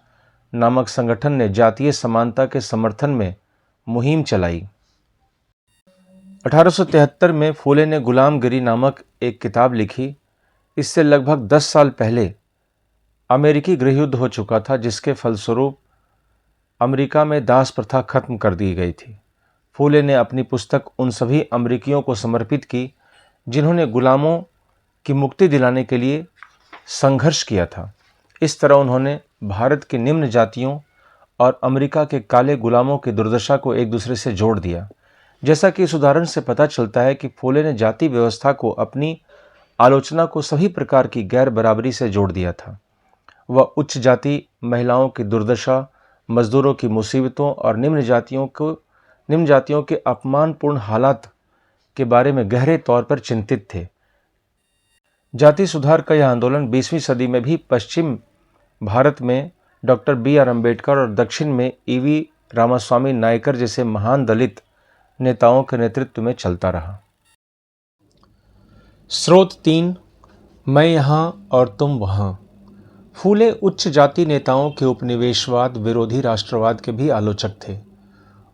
नामक संगठन ने जातीय समानता के समर्थन में मुहिम चलाई। 1873 में फूले ने गुलामगिरी नामक एक किताब लिखी। इससे लगभग 10 साल पहले अमेरिकी गृहयुद्ध हो चुका था, जिसके फलस्वरूप अमेरिका में दास प्रथा खत्म कर दी गई थी। फूले ने अपनी पुस्तक उन सभी अमेरिकियों को समर्पित की जिन्होंने गुलामों की मुक्ति दिलाने के लिए संघर्ष किया था। इस तरह उन्होंने भारत की निम्न जातियों और अमेरिका के काले गुलामों की दुर्दशा को एक दूसरे से जोड़ दिया। जैसा कि इस उदाहरण से पता चलता है कि फूले ने जाति व्यवस्था को अपनी आलोचना को सभी प्रकार की गैर बराबरी से जोड़ दिया था। वह उच्च जाति महिलाओं की दुर्दशा, मजदूरों की मुसीबतों और निम्न जातियों के अपमानपूर्ण हालात के बारे में गहरे तौर पर चिंतित थे। जाति सुधार का यह आंदोलन 20वीं सदी में भी पश्चिम भारत में डॉक्टर B.R. अम्बेडकर और दक्षिण में E.V. रामास्वामी नायकर जैसे महान दलित नेताओं के नेतृत्व में चलता रहा। स्रोत 3, मैं यहाँ और तुम वहाँ। फूले उच्च जाति नेताओं के उपनिवेशवाद विरोधी राष्ट्रवाद के भी आलोचक थे।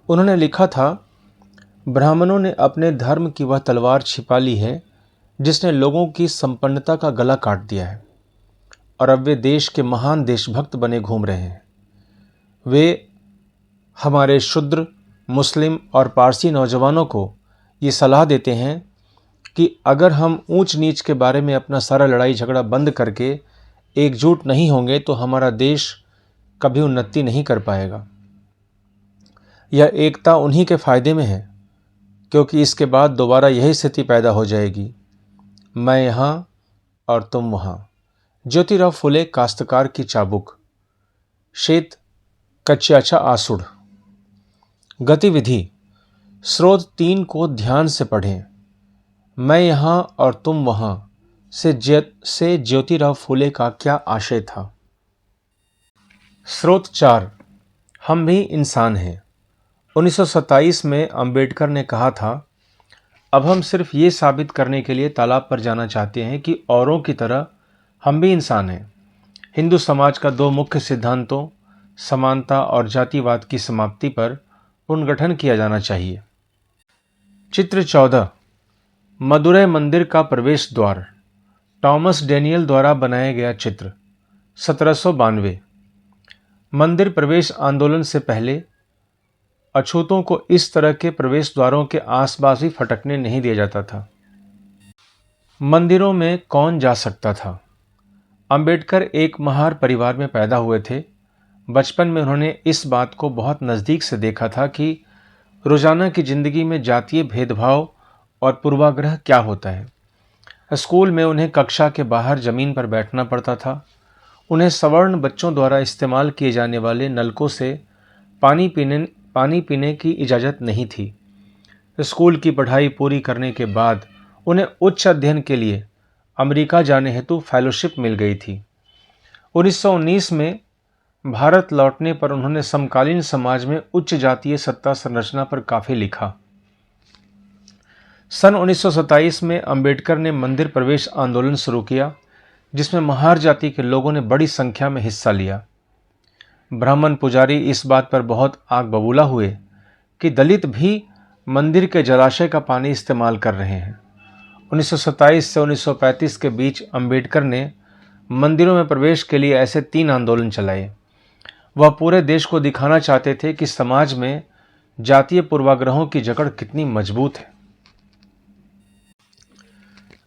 उन्होंने लिखा था, ब्राह्मणों ने अपने धर्म की वह तलवार छिपा ली है जिसने लोगों की संपन्नता का गला काट दिया है और अब वे देश के महान देशभक्त बने घूम रहे हैं। वे हमारे शूद्र, मुस्लिम और पारसी नौजवानों को ये सलाह देते हैं कि अगर हम ऊंच नीच के बारे में अपना सारा लड़ाई झगड़ा बंद करके एकजुट नहीं होंगे तो हमारा देश कभी उन्नति नहीं कर पाएगा। यह एकता उन्हीं के फायदे में है, क्योंकि इसके बाद दोबारा यही स्थिति पैदा हो जाएगी, मैं यहाँ और तुम वहाँ। ज्योतिराव फुले काश्तकार की चाबुक। शीत कच्चाचा आसुड़। गतिविधि: स्रोत 3 को ध्यान से पढ़ें। मैं यहाँ और तुम वहाँ से ज्योतिराव फूले का क्या आशय था। स्रोत 4, हम भी इंसान हैं। 1927 में अंबेडकर ने कहा था, अब हम सिर्फ ये साबित करने के लिए तालाब पर जाना चाहते हैं कि औरों की तरह हम भी इंसान हैं। हिंदू समाज का 2 मुख्य सिद्धांतों, समानता और जातिवाद की समाप्ति पर पुनर्गठन किया जाना चाहिए। चित्र 14, मदुरै मंदिर का प्रवेश द्वार। टॉमस डेनियल द्वारा बनाया गया चित्र। 1792। मंदिर प्रवेश आंदोलन से पहले अछूतों को इस तरह के प्रवेश द्वारों के आसपास भी फटकने नहीं दिया जाता था। मंदिरों में कौन जा सकता था? अंबेडकर एक महार परिवार में पैदा हुए थे। बचपन में उन्होंने इस बात को बहुत नज़दीक से देखा था कि रोज़ाना की ज़िंदगी में जातीय भेदभाव और पूर्वाग्रह क्या होता है। स्कूल में उन्हें कक्षा के बाहर ज़मीन पर बैठना पड़ता था। उन्हें सवर्ण बच्चों द्वारा इस्तेमाल किए जाने वाले नलकों से पानी पीने की इजाज़त नहीं थी। स्कूल की पढ़ाई पूरी करने के बाद उन्हें उच्च अध्ययन के लिए अमेरिका जाने हेतु फेलोशिप मिल गई थी। 1919 में भारत लौटने पर उन्होंने समकालीन समाज में उच्च जातीय सत्ता संरचना पर काफ़ी लिखा। सन 1927 में अंबेडकर ने मंदिर प्रवेश आंदोलन शुरू किया, जिसमें महार जाति के लोगों ने बड़ी संख्या में हिस्सा लिया। ब्राह्मण पुजारी इस बात पर बहुत आग बबूला हुए कि दलित भी मंदिर के जलाशय का पानी इस्तेमाल कर रहे हैं। 1927 से 1935 के बीच अंबेडकर ने मंदिरों में प्रवेश के लिए ऐसे 3 आंदोलन चलाए। वह पूरे देश को दिखाना चाहते थे कि समाज में जातीय पूर्वाग्रहों की जकड़ कितनी मजबूत है।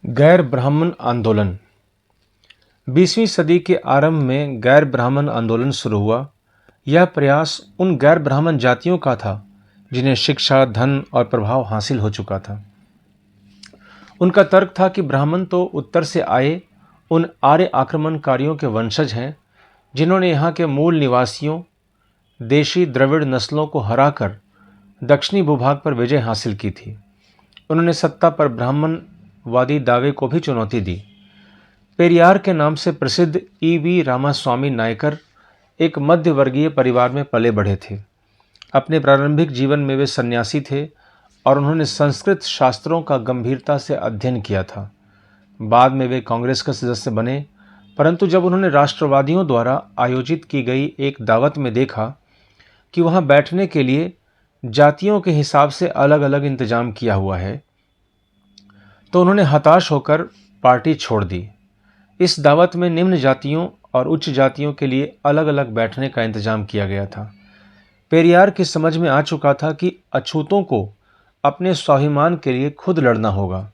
गैर ब्राह्मण आंदोलन। 20वीं सदी के आरंभ में गैर ब्राह्मण आंदोलन शुरू हुआ। यह प्रयास उन गैर ब्राह्मण जातियों का था जिन्हें शिक्षा, धन और प्रभाव हासिल हो चुका था। उनका तर्क था कि ब्राह्मण तो उत्तर से आए उन आर्य आक्रमणकारियों के वंशज हैं जिन्होंने यहाँ के मूल निवासियों, देशी द्रविड़ नस्लों को हराकर दक्षिणी भूभाग पर विजय हासिल की थी। उन्होंने सत्ता पर ब्राह्मणवादी दावे को भी चुनौती दी। पेरियार के नाम से प्रसिद्ध E.V. रामास्वामी नायकर एक मध्यवर्गीय परिवार में पले बढ़े थे। अपने प्रारंभिक जीवन में वे सन्यासी थे और उन्होंने संस्कृत शास्त्रों का गंभीरता से अध्ययन किया था। बाद में वे कांग्रेस का सदस्य बने, परंतु जब उन्होंने राष्ट्रवादियों द्वारा आयोजित की गई एक दावत में देखा कि वहां बैठने के लिए जातियों के हिसाब से अलग अलग इंतजाम किया हुआ है, तो उन्होंने हताश होकर पार्टी छोड़ दी। इस दावत में निम्न जातियों और उच्च जातियों के लिए अलग अलग बैठने का इंतजाम किया गया था। पेरियार की समझ में आ चुका था कि अछूतों को अपने स्वाभिमान के लिए खुद लड़ना होगा।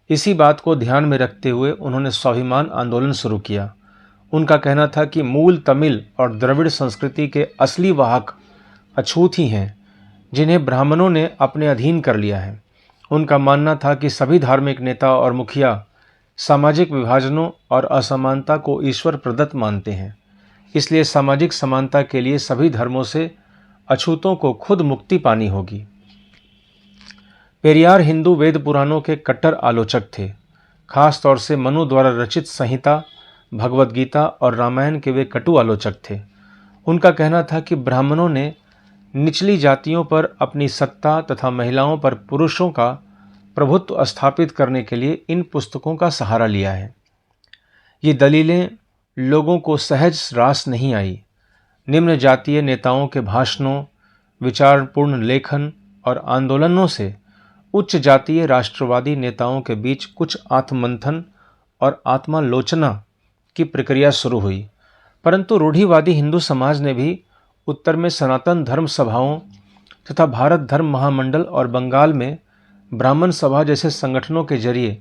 इसी बात को ध्यान में रखते हुए उन्होंने स्वाभिमान आंदोलन शुरू किया। उनका कहना था कि मूल तमिल और द्रविड़ संस्कृति के असली वाहक अछूत ही हैं, जिन्हें ब्राह्मणों ने अपने अधीन कर लिया है। उनका मानना था कि सभी धार्मिक नेता और मुखिया सामाजिक विभाजनों और असमानता को ईश्वर प्रदत्त मानते हैं, इसलिए सामाजिक समानता के लिए सभी धर्मों से अछूतों को खुद मुक्ति पानी होगी। पेरियार हिंदू वेद पुराणों के कट्टर आलोचक थे। खास तौर से मनु द्वारा रचित संहिता, भगवद गीता और रामायण के वे कटु आलोचक थे। उनका कहना था कि ब्राह्मणों ने निचली जातियों पर अपनी सत्ता तथा महिलाओं पर पुरुषों का प्रभुत्व स्थापित करने के लिए इन पुस्तकों का सहारा लिया है। ये दलीलें लोगों को सहज रास नहीं आई। निम्न जातीय नेताओं के भाषणों, विचारपूर्ण लेखन और आंदोलनों से उच्च जातीय राष्ट्रवादी नेताओं के बीच कुछ आत्ममंथन और आत्मालोचना की प्रक्रिया शुरू हुई। परंतु रूढ़िवादी हिंदू समाज ने भी उत्तर में सनातन धर्म सभाओं तथा भारत धर्म महामंडल और बंगाल में ब्राह्मण सभा जैसे संगठनों के जरिए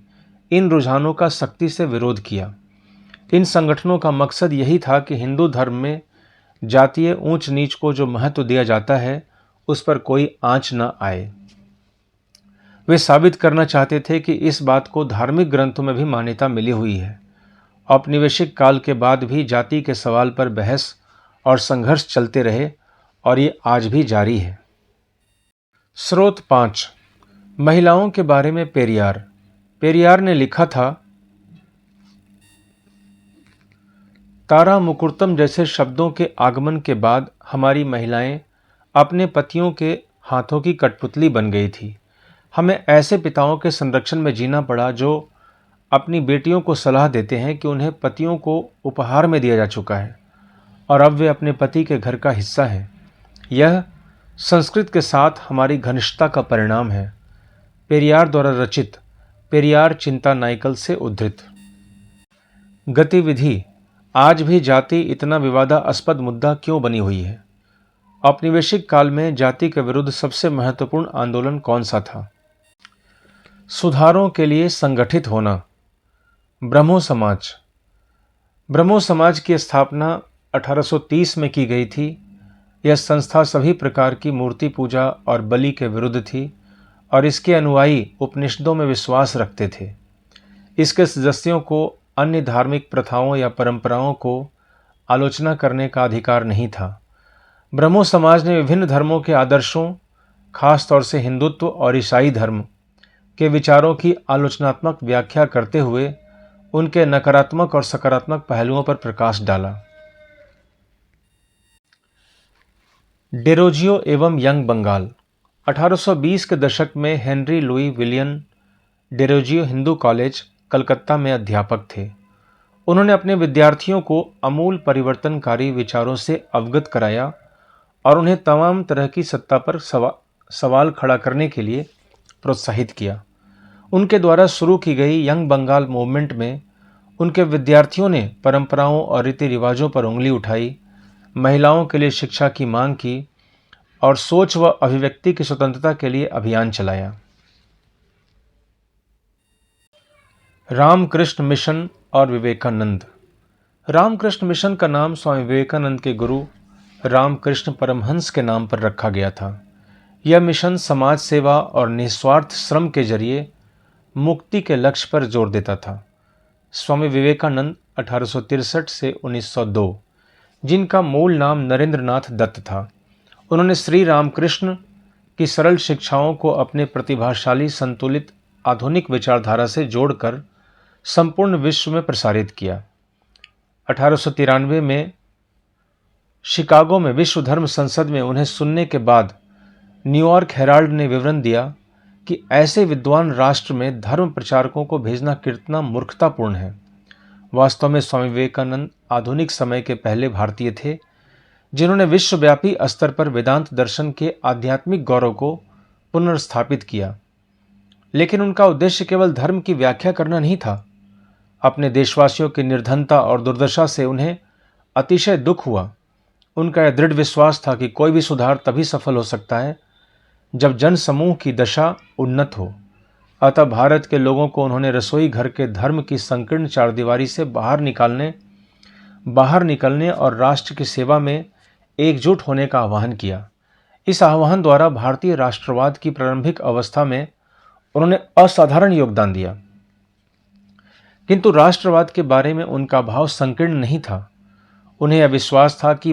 इन रुझानों का सख्ती से विरोध किया। इन संगठनों का मकसद यही था कि हिंदू धर्म में जातीय ऊंच नीच को जो महत्व दिया जाता है, उस पर कोई आंच न आए। वे साबित करना चाहते थे कि इस बात को धार्मिक ग्रंथों में भी मान्यता मिली हुई है। औपनिवेशिक काल के बाद भी जाति के सवाल पर बहस और संघर्ष चलते रहे और ये आज भी जारी है। स्रोत 5, महिलाओं के बारे में पेरियार। पेरियार ने लिखा था, तारा मुकुर्तम जैसे शब्दों के आगमन के बाद हमारी महिलाएं अपने पतियों के हाथों की कठपुतली बन गई थी। हमें ऐसे पिताओं के संरक्षण में जीना पड़ा जो अपनी बेटियों को सलाह देते हैं कि उन्हें पतियों को उपहार में दिया जा चुका है और अब वे अपने पति के घर का हिस्सा हैं। यह संस्कृत के साथ हमारी घनिष्ठता का परिणाम है। पेरियार द्वारा रचित पेरियार चिंता नाइकल से उद्धृत। गतिविधि। आज भी जाति इतना विवादास्पद मुद्दा क्यों बनी हुई है? औपनिवेशिक काल में जाति के विरुद्ध सबसे महत्वपूर्ण आंदोलन कौन सा था? सुधारों के लिए संगठित होना। ब्रह्मो समाज। ब्रह्मो समाज की स्थापना 1830 में की गई थी। यह संस्था सभी प्रकार की मूर्ति पूजा और बलि के विरुद्ध थी और इसके अनुयायी उपनिषदों में विश्वास रखते थे। इसके सदस्यों को अन्य धार्मिक प्रथाओं या परंपराओं को आलोचना करने का अधिकार नहीं था। ब्रह्मो समाज ने विभिन्न धर्मों के आदर्शों, खास तौर से हिंदुत्व और ईसाई धर्म के विचारों की आलोचनात्मक व्याख्या करते हुए उनके नकारात्मक और सकारात्मक पहलुओं पर प्रकाश डाला। डेरोजियो एवं यंग बंगाल। 1820 के दशक में Henry Louis William Derozio Hindu college Calcutta में अध्यापक थे। उन्होंने अपने विद्यार्थियों को अमूल परिवर्तनकारी विचारों से अवगत कराया और उन्हें तमाम तरह की सत्ता पर सवाल खड़ा करने के लिए प्रोत्साहित किया। उनके द्वारा शुरू की गई यंग बंगाल मूवमेंट में उनके विद्यार्थियों ने परंपराओं और रीति रिवाजों पर उंगली उठाई, महिलाओं के लिए शिक्षा की मांग की और सोच व अभिव्यक्ति की स्वतंत्रता के लिए अभियान चलाया। रामकृष्ण मिशन और विवेकानंद। रामकृष्ण मिशन का नाम स्वामी विवेकानंद के गुरु रामकृष्ण परमहंस के नाम पर रखा गया था। यह मिशन समाज सेवा और निस्वार्थ श्रम के जरिए मुक्ति के लक्ष्य पर जोर देता था। स्वामी विवेकानंद 1863 से 1902, जिनका मूल नाम नरेंद्रनाथ दत्त था, उन्होंने श्री रामकृष्ण की सरल शिक्षाओं को अपने प्रतिभाशाली संतुलित आधुनिक विचारधारा से जोड़कर संपूर्ण विश्व में प्रसारित किया। 1893 में शिकागो में विश्व धर्म संसद में उन्हें सुनने के बाद न्यूयॉर्क हेराल्ड ने विवरण दिया कि ऐसे विद्वान राष्ट्र में धर्म प्रचारकों को भेजना कितना मूर्खतापूर्ण है। वास्तव में स्वामी विवेकानंद आधुनिक समय के पहले भारतीय थे जिन्होंने विश्वव्यापी स्तर पर वेदांत दर्शन के आध्यात्मिक गौरव को पुनर्स्थापित किया। लेकिन उनका उद्देश्य केवल धर्म की व्याख्या करना नहीं था। अपने देशवासियों की निर्धनता और दुर्दशा से उन्हें अतिशय दुख हुआ। उनका यह दृढ़ विश्वास था कि कोई भी सुधार तभी सफल हो सकता है जब जन समूह की दशा उन्नत हो। अतः भारत के लोगों को उन्होंने रसोई घर के धर्म की संकीर्ण चारदीवारी से बाहर निकलने और राष्ट्र की सेवा में एकजुट होने का आह्वान किया। इस आह्वान द्वारा भारतीय राष्ट्रवाद की प्रारंभिक अवस्था में उन्होंने असाधारण योगदान दिया। किंतु राष्ट्रवाद के बारे में उनका भाव संकीर्ण नहीं था। उन्हें यह विश्वास था कि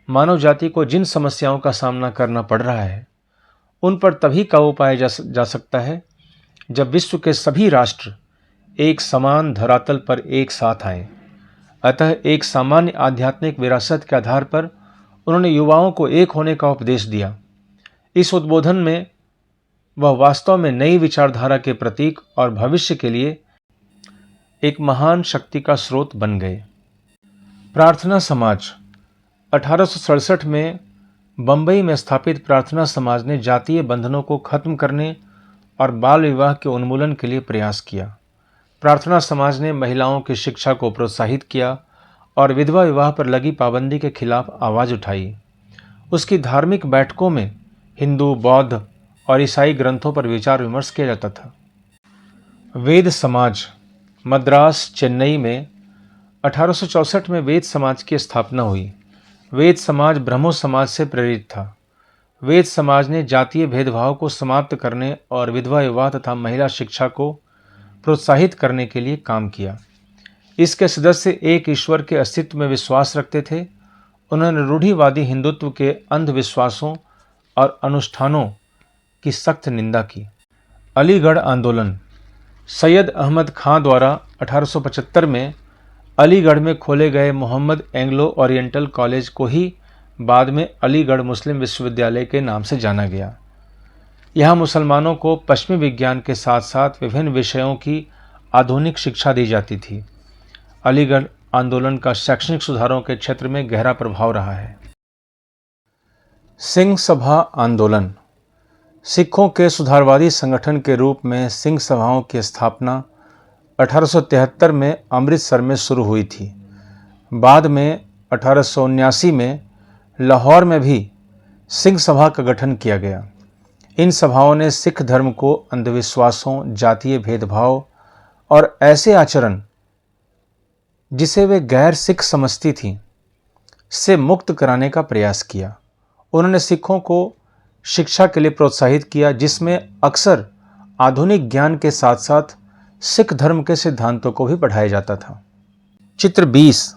मानव जाति को जिन समस्याओं का सामना करना पड़ रहा है उन पर तभी काबू पाया जा सकता है जब विश्व के सभी राष्ट्र एक समान धरातल पर एक साथ आए। अतः एक सामान्य आध्यात्मिक विरासत के आधार पर उन्होंने युवाओं को एक होने का उपदेश दिया। इस उद्बोधन में वह वास्तव में नई विचारधारा के प्रतीक और भविष्य के लिए एक महान शक्ति का स्रोत बन गए। प्रार्थना समाज। 1867 में बंबई में स्थापित प्रार्थना समाज ने जातीय बंधनों को खत्म करने और बाल विवाह के उन्मूलन के लिए प्रयास किया। प्रार्थना समाज ने महिलाओं की शिक्षा को प्रोत्साहित किया और विधवा विवाह पर लगी पाबंदी के खिलाफ आवाज़ उठाई। उसकी धार्मिक बैठकों में हिंदू, बौद्ध और ईसाई ग्रंथों पर विचार विमर्श किया जाता था। वेद समाज। मद्रास, चेन्नई में 1864 में वेद समाज की स्थापना हुई। वेद समाज ब्रह्मो समाज से प्रेरित था। वेद समाज ने जातीय भेदभाव को समाप्त करने और विधवा विवाह तथा महिला शिक्षा को प्रोत्साहित करने के लिए काम किया। इसके सदस्य एक ईश्वर के अस्तित्व में विश्वास रखते थे। उन्होंने रूढ़िवादी हिंदुत्व के अंधविश्वासों और अनुष्ठानों की सख्त निंदा की। अलीगढ़ आंदोलन। सैयद अहमद खां द्वारा 1875 में अलीगढ़ में खोले गए मोहम्मद एंग्लो ओरिएंटल कॉलेज को ही बाद में अलीगढ़ मुस्लिम विश्वविद्यालय के नाम से जाना गया। यहाँ मुसलमानों को पश्चिमी विज्ञान के साथ साथ विभिन्न विषयों की आधुनिक शिक्षा दी जाती थी। अलीगढ़ आंदोलन का शैक्षणिक सुधारों के क्षेत्र में गहरा प्रभाव रहा है। सिंह सभा आंदोलन। सिखों के सुधारवादी संगठन के रूप में सिंह सभाओं की स्थापना 1873 में अमृतसर में शुरू हुई थी। बाद में 1879 में लाहौर में भी सिंह सभा का गठन किया गया। इन सभाओं ने सिख धर्म को अंधविश्वासों, जातीय भेदभाव और ऐसे आचरण जिसे वे गैर सिख समझती थीं से मुक्त कराने का प्रयास किया। उन्होंने सिखों को शिक्षा के लिए प्रोत्साहित किया, जिसमें अक्सर आधुनिक ज्ञान के साथ साथ सिख धर्म के सिद्धांतों को भी पढ़ाया जाता था। चित्र 20।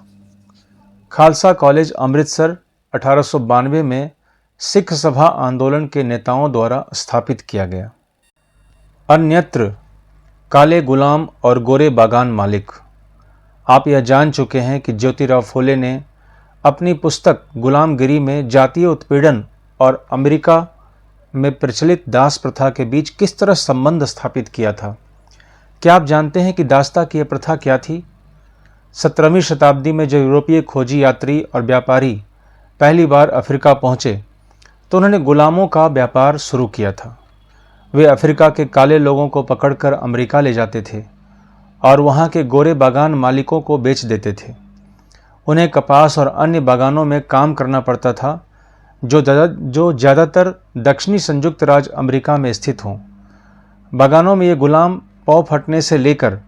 खालसा कॉलेज अमृतसर 1892 में सिख सभा आंदोलन के नेताओं द्वारा स्थापित किया गया। अन्यत्र काले गुलाम और गोरे बागान मालिक। आप यह जान चुके हैं कि ज्योतिराव फुले ने अपनी पुस्तक गुलामगिरी में जातीय उत्पीड़न और अमेरिका में प्रचलित दास प्रथा के बीच किस तरह संबंध स्थापित किया था। क्या आप जानते हैं कि दासता की यह प्रथा क्या थी? 17वीं शताब्दी में जब यूरोपीय खोजी यात्री और व्यापारी पहली बार अफ्रीका पहुंचे तो उन्होंने गुलामों का व्यापार शुरू किया था। वे अफ्रीका के काले लोगों को पकड़कर अमेरिका ले जाते थे और वहाँ के गोरे बागान मालिकों को बेच देते थे। उन्हें कपास और अन्य बागानों में काम करना पड़ता था जो ज़्यादातर दक्षिणी संयुक्त राज्य अमेरिका में स्थित हों। बागानों में ये गुलाम पाँव फटने से लेकर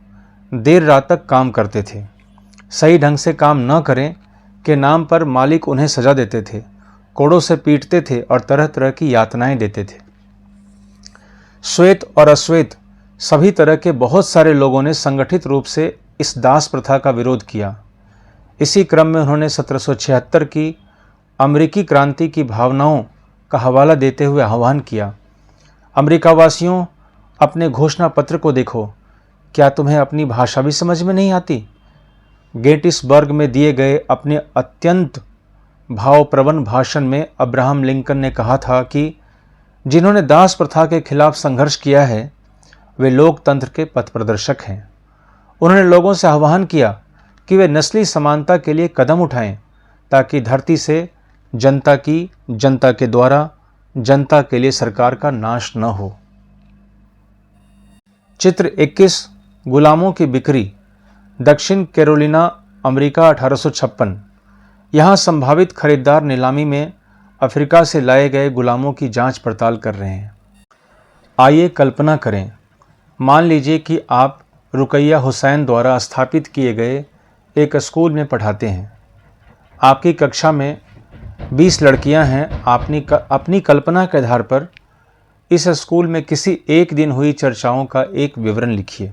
देर रात तक काम करते थे। सही ढंग से काम न करें के नाम पर मालिक उन्हें सजा देते थे, कोड़ों से पीटते थे और तरह तरह की यातनाएं देते थे। श्वेत और अश्वेत सभी तरह के बहुत सारे लोगों ने संगठित रूप से इस दास प्रथा का विरोध किया। इसी क्रम में उन्होंने 1776 की अमेरिकी क्रांति की भावनाओं का हवाला देते हुए आह्वान किया, अमेरिकावासियों, अपने घोषणा पत्र को देखो, क्या तुम्हें अपनी भाषा भी समझ में नहीं आती? गेटिसबर्ग में दिए गए अपने अत्यंत भावप्रवण भाषण में अब्राहम लिंकन ने कहा था कि जिन्होंने दास प्रथा के खिलाफ संघर्ष किया है वे लोकतंत्र के पथ प्रदर्शक हैं। उन्होंने लोगों से आह्वान किया कि वे नस्ली समानता के लिए कदम उठाएं ताकि धरती से जनता के द्वारा जनता के लिए सरकार का नाश न हो। चित्र 21। गुलामों की बिक्री। दक्षिण कैरोलिना, अमेरिका 1856। यहाँ संभावित खरीदार नीलामी में अफ्रीका से लाए गए गुलामों की जांच पड़ताल कर रहे हैं। आइए कल्पना करें, मान लीजिए कि आप रुकैया हुसैन द्वारा स्थापित किए गए एक स्कूल में पढ़ाते हैं। आपकी कक्षा में 20 लड़कियां हैं। अपनी कल्पना के आधार पर इस स्कूल में किसी एक दिन हुई चर्चाओं का एक विवरण लिखिए।